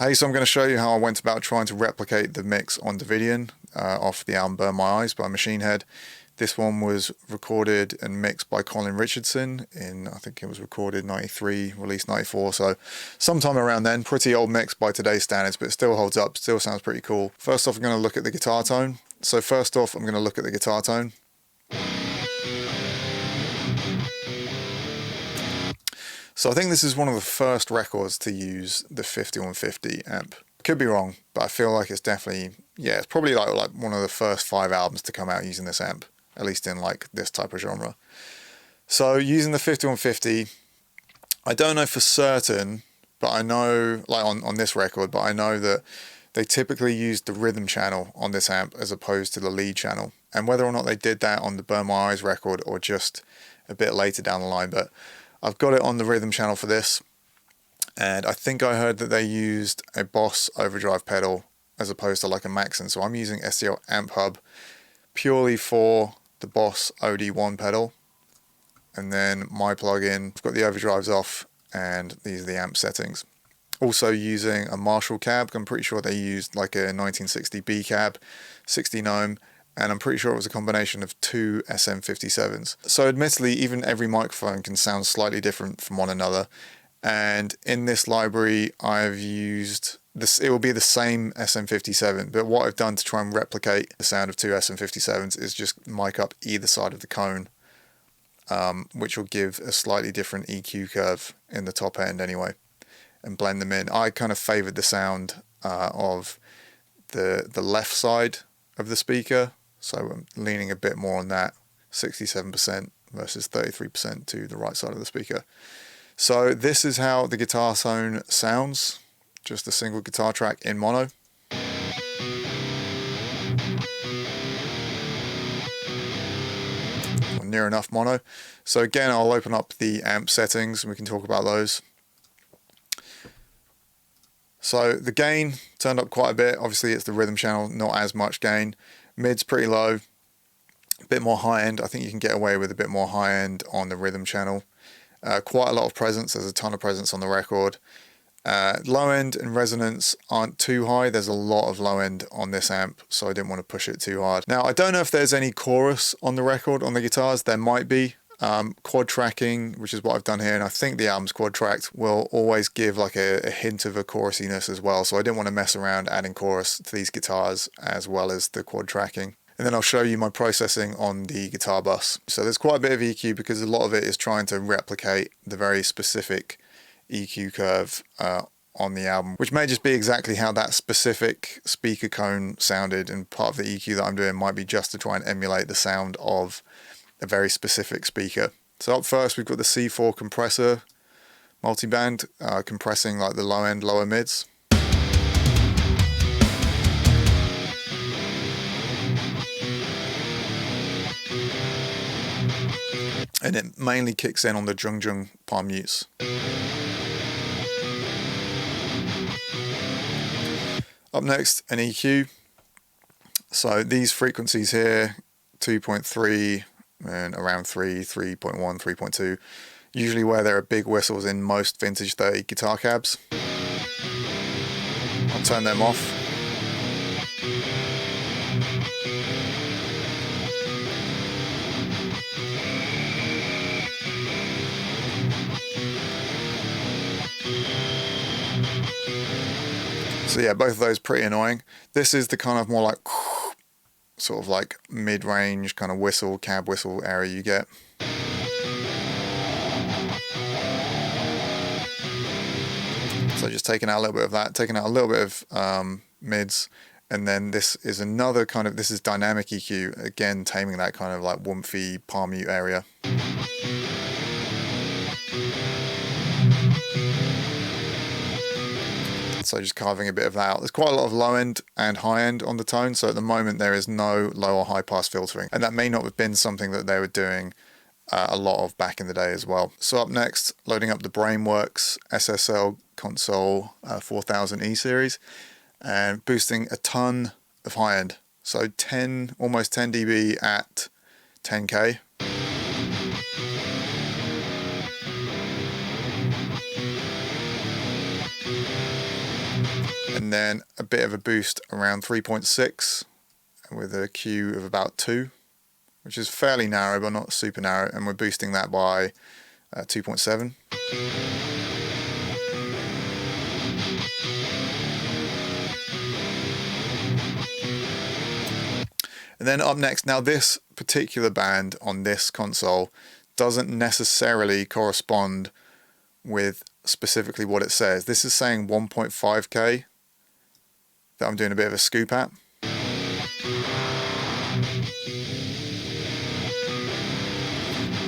Hey, so I'm going to show you how I went about trying to replicate the mix on Davidian off the album Burn My Eyes by Machine Head. This one was recorded and mixed by Colin Richardson in, I think it was recorded 93, released 94, so sometime around then. Pretty old mix by today's standards, but it still holds up, still sounds pretty cool. First off, I'm going to look at the guitar tone. So first off, I'm going to look at the guitar tone. So I think this is one of the first records to use the 5150 amp. Could be wrong, but I feel like it's definitely, yeah, it's probably like one of the first 5 albums to come out using this amp, at least in like this type of genre. So using the 5150, I don't know for certain, but I know, like on this record, but I know that they typically used the rhythm channel on this amp as opposed to the lead channel. And whether or not they did that on the Burn My Eyes record or just a bit later down the line, but I've got it on the rhythm channel for this, and I think I heard that they used a Boss overdrive pedal as opposed to like a Maxon. So I'm using STL Amp Hub purely for the Boss OD1 pedal, and then my plugin, I've got the overdrives off, and these are the amp settings. Also using a Marshall cab. I'm pretty sure they used like a 1960 B cab, 16 ohm, and I'm pretty sure it was a combination of 2 SM57s. So admittedly, even every microphone can sound slightly different from one another. And in this library, I've used this, it will be the same SM57, but what I've done to try and replicate the sound of 2 SM57s is just mic up either side of the cone, which will give a slightly different EQ curve in the top end anyway, and blend them in. I kind of favored the sound of the left side of the speaker, so I'm leaning a bit more on that, 67% versus 33% to the right side of the speaker. So this is how the guitar tone sounds, just a single guitar track in mono. Or near enough mono. So again, I'll open up the amp settings and we can talk about those. So the gain turned up quite a bit. Obviously it's the rhythm channel, not as much gain. Mid's pretty low, a bit more high end. I think you can get away with a bit more high end on the rhythm channel. Quite a lot of presence, there's a ton of presence on the record. Low end and resonance aren't too high. There's a lot of low end on this amp, so I didn't want to push it too hard. Now I don't know if there's any chorus on the record on the guitars. There might be. Quad tracking, which is what I've done here, and I think the album's quad tracked, will always give like a hint of a chorusiness as well, so I didn't want to mess around adding chorus to these guitars as well as the quad tracking. And then I'll show you my processing on the guitar bus. So there's quite a bit of EQ because a lot of it is trying to replicate the very specific EQ curve on the album, which may just be exactly how that specific speaker cone sounded, and part of the EQ that I'm doing might be just to try and emulate the sound of a very specific speaker. So up first we've got the C4 compressor multiband compressing like the low end, lower mids. And it mainly kicks in on the jung palm mutes. Up next, an EQ. So these frequencies here, 2.3 and around 3, 3.1, 3.2, usually where there are big whistles in most vintage 30 guitar cabs. I'll turn them off. So yeah, both of those pretty annoying. This is the kind of more like sort of like mid-range kind of whistle, cab whistle area you get. So just taking out a little bit of that, taking out a little bit of mids, and then this is another kind of, this is dynamic EQ, again taming that kind of like woomphy palm mute area. So just carving a bit of that out. There's quite a lot of low end and high end on the tone, so at the moment there is no low or high pass filtering, and that may not have been something that they were doing a lot of back in the day as well. So up next, loading up the Brainworks SSL console 4000E series and boosting a ton of high end. So almost 10 dB at 10K. And then a bit of a boost around 3.6 with a Q of about 2, which is fairly narrow but not super narrow, and we're boosting that by 2.7. And then up next, now this particular band on this console doesn't necessarily correspond with specifically what it says. This is saying 1.5K that I'm doing a bit of a scoop at.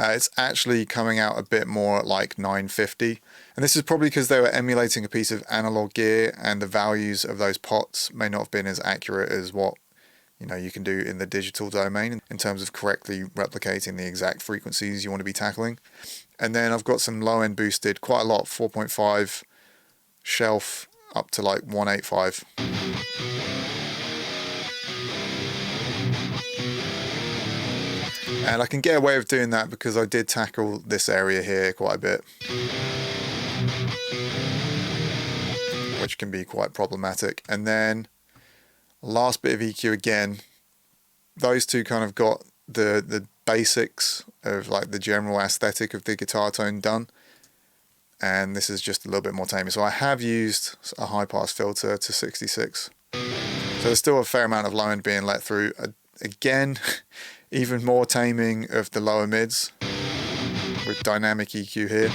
It's actually coming out a bit more at like 950, and this is probably because they were emulating a piece of analog gear and the values of those pots may not have been as accurate as what you can do in the digital domain in terms of correctly replicating the exact frequencies you want to be tackling. And then I've got some low end boosted quite a lot, 4.5 shelf up to like 185. And I can get away with doing that because I did tackle this area here quite a bit, which can be quite problematic. And then last bit of EQ again, those two kind of got the basics of like the general aesthetic of the guitar tone done, and this is just a little bit more tame. So I have used a high pass filter to 66, so there's still a fair amount of low end being let through. Again, even more taming of the lower mids with dynamic EQ here,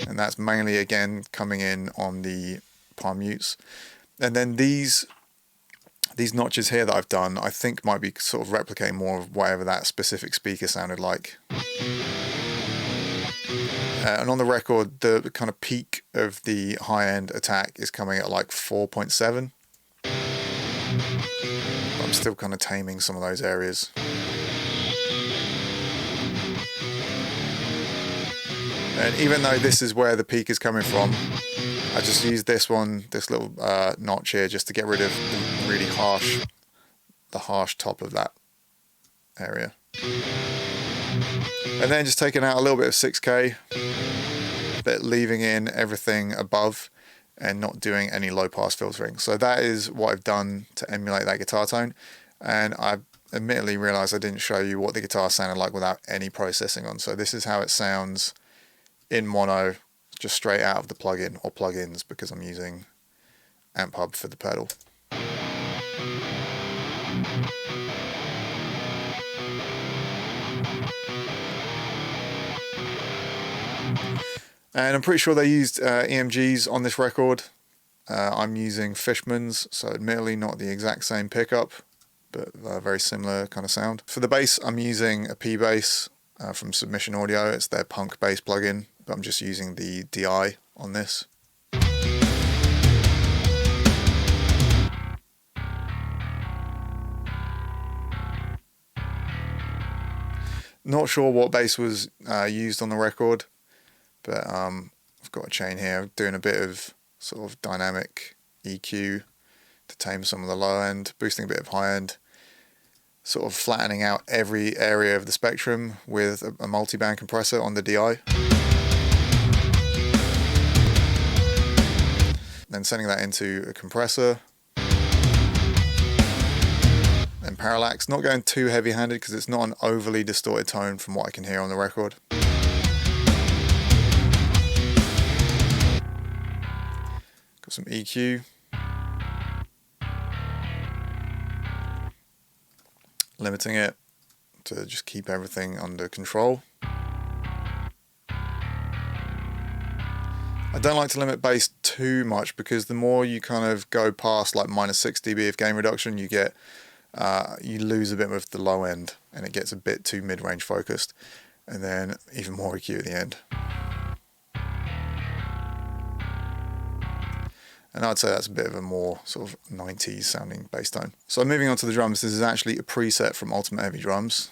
and that's mainly again coming in on the palm mutes. And then these notches here that I've done, I think might be sort of replicating more of whatever that specific speaker sounded like. And on the record, the kind of peak of the high-end attack is coming at like 4.7. I'm still kind of taming some of those areas. And even though this is where the peak is coming from, I just used this little notch here, just to get rid of the really harsh top of that area. And then just taking out a little bit of 6K, but leaving in everything above and not doing any low pass filtering. So that is what I've done to emulate that guitar tone. And I admittedly realized I didn't show you what the guitar sounded like without any processing on. So this is how it sounds in mono, just straight out of the plugin or plugins, because I'm using Amp Hub for the pedal. And I'm pretty sure they used EMGs on this record. I'm using Fishman's, so admittedly not the exact same pickup, but a very similar kind of sound. For the bass, I'm using a P-Bass from Submission Audio. It's their Punk Bass plugin, but I'm just using the DI on this. Not sure what bass was used on the record, but I've got a chain here doing a bit of sort of dynamic EQ to tame some of the low end, boosting a bit of high end, sort of flattening out every area of the spectrum with a multi-band compressor on the DI. Then sending that into a compressor. And parallax, not going too heavy-handed because it's not an overly distorted tone from what I can hear on the record. Got some EQ. Limiting it to just keep everything under control. I don't like to limit bass too much because the more you kind of go past like -6 dB of gain reduction, you get you lose a bit of the low end and it gets a bit too mid-range focused, and then even more EQ at the end. And I'd say that's a bit of a more sort of 90s sounding bass tone. So moving on to the drums, this is actually a preset from Ultimate Heavy Drums.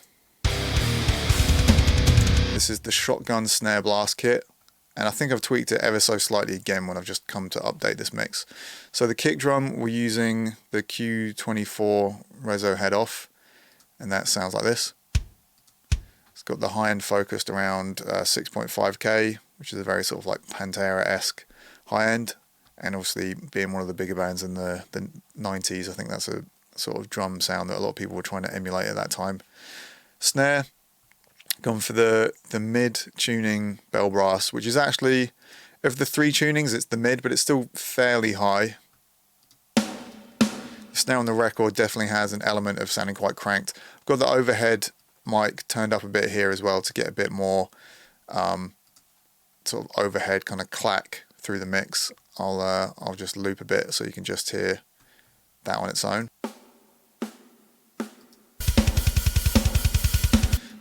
This is the Shotgun Snare Blast Kit, and I think I've tweaked it ever so slightly again when I've just come to update this mix. So the kick drum, we're using the Q24 Rezo head off, and that sounds like this. It's got the high end focused around 6.5K, which is a very sort of like Pantera-esque high end, and obviously being one of the bigger bands in the 90s, I think that's a sort of drum sound that a lot of people were trying to emulate at that time. Snare, gone for the mid tuning bell brass, which is actually, of the 3 tunings, it's the mid, but it's still fairly high. The snare on the record definitely has an element of sounding quite cranked. I've got the overhead mic turned up a bit here as well to get a bit more sort of overhead kind of clack through the mix. I'll just loop a bit so you can just hear that on its own.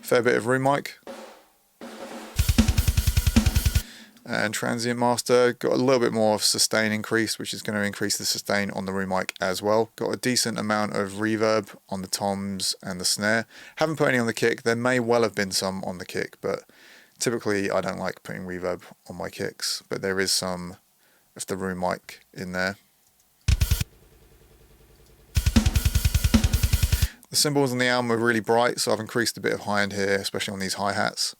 Fair bit of room mic. And transient master, got a little bit more of sustain increase, which is going to increase the sustain on the room mic as well. Got a decent amount of reverb on the toms and the snare. Haven't put any on the kick. There may well have been some on the kick, but typically I don't like putting reverb on my kicks, but there is some of the room mic in there. The cymbals on the album are really bright, so I've increased a bit of high end here, especially on these hi-hats.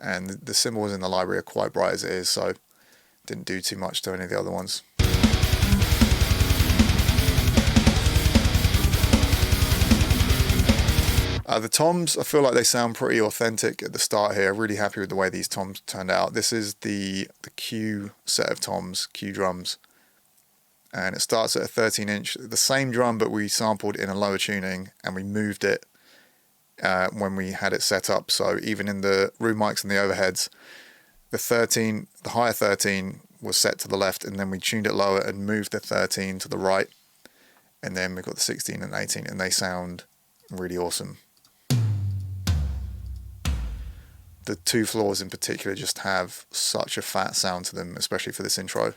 And the cymbals in the library are quite bright as it is, so didn't do too much to any of the other ones. The toms, I feel like they sound pretty authentic at the start here. Really happy with the way these toms turned out. This is the Q set of toms, Q drums. And it starts at a 13-inch, the same drum, but we sampled in a lower tuning, and we moved it when we had it set up. So even in the room mics and the overheads, the higher 13 was set to the left, and then we tuned it lower and moved the 13 to the right. And then we've got the 16 and 18, and they sound really awesome. The 2 floors in particular just have such a fat sound to them, especially for this intro.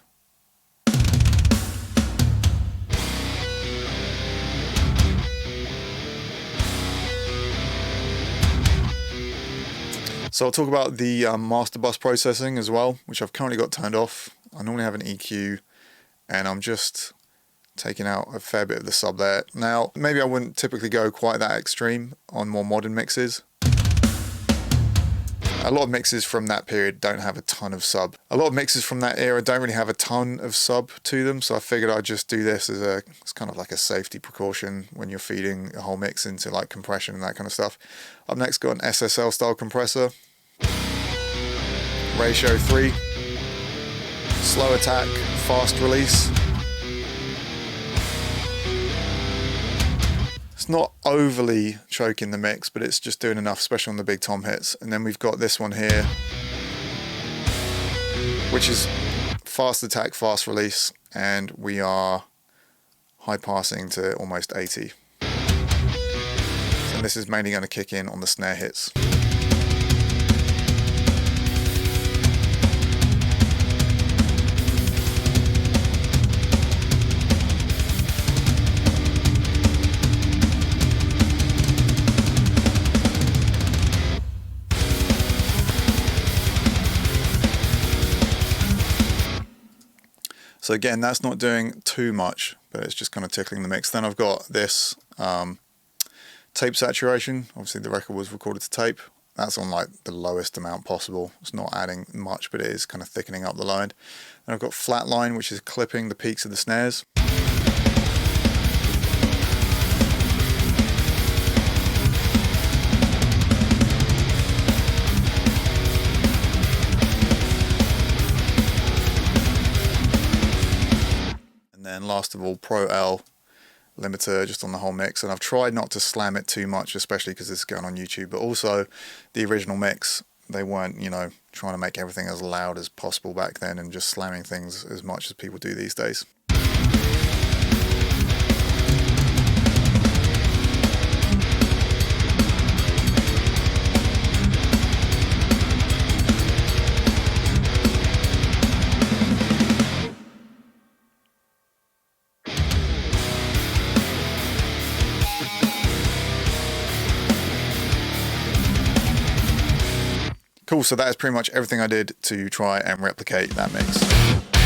So I'll talk about the master bus processing as well, which I've currently got turned off. I normally have an EQ, and I'm just taking out a fair bit of the sub there. Now, maybe I wouldn't typically go quite that extreme on more modern mixes. A lot of mixes from that period don't have a ton of sub. A lot of mixes from that era don't really have a ton of sub to them, so I figured I'd just do this as it's kind of like a safety precaution when you're feeding a whole mix into like compression and that kind of stuff. Up next, got an SSL style compressor. Ratio 3. Slow attack, fast release. It's not overly choking the mix, but it's just doing enough, especially on the big tom hits. And then we've got this one here, which is fast attack, fast release, and we are high passing to almost 80. So this is mainly going to kick in on the snare hits. So again, that's not doing too much, but it's just kind of tickling the mix. Then I've got this tape saturation. Obviously the record was recorded to tape. That's on like the lowest amount possible. It's not adding much, but it is kind of thickening up the low end. Then I've got flatline, which is clipping the peaks of the snares. And last of all, Pro L limiter just on the whole mix. And I've tried not to slam it too much, especially because this is going on YouTube, but also the original mix, they weren't, trying to make everything as loud as possible back then and just slamming things as much as people do these days. Cool, so that is pretty much everything I did to try and replicate that mix.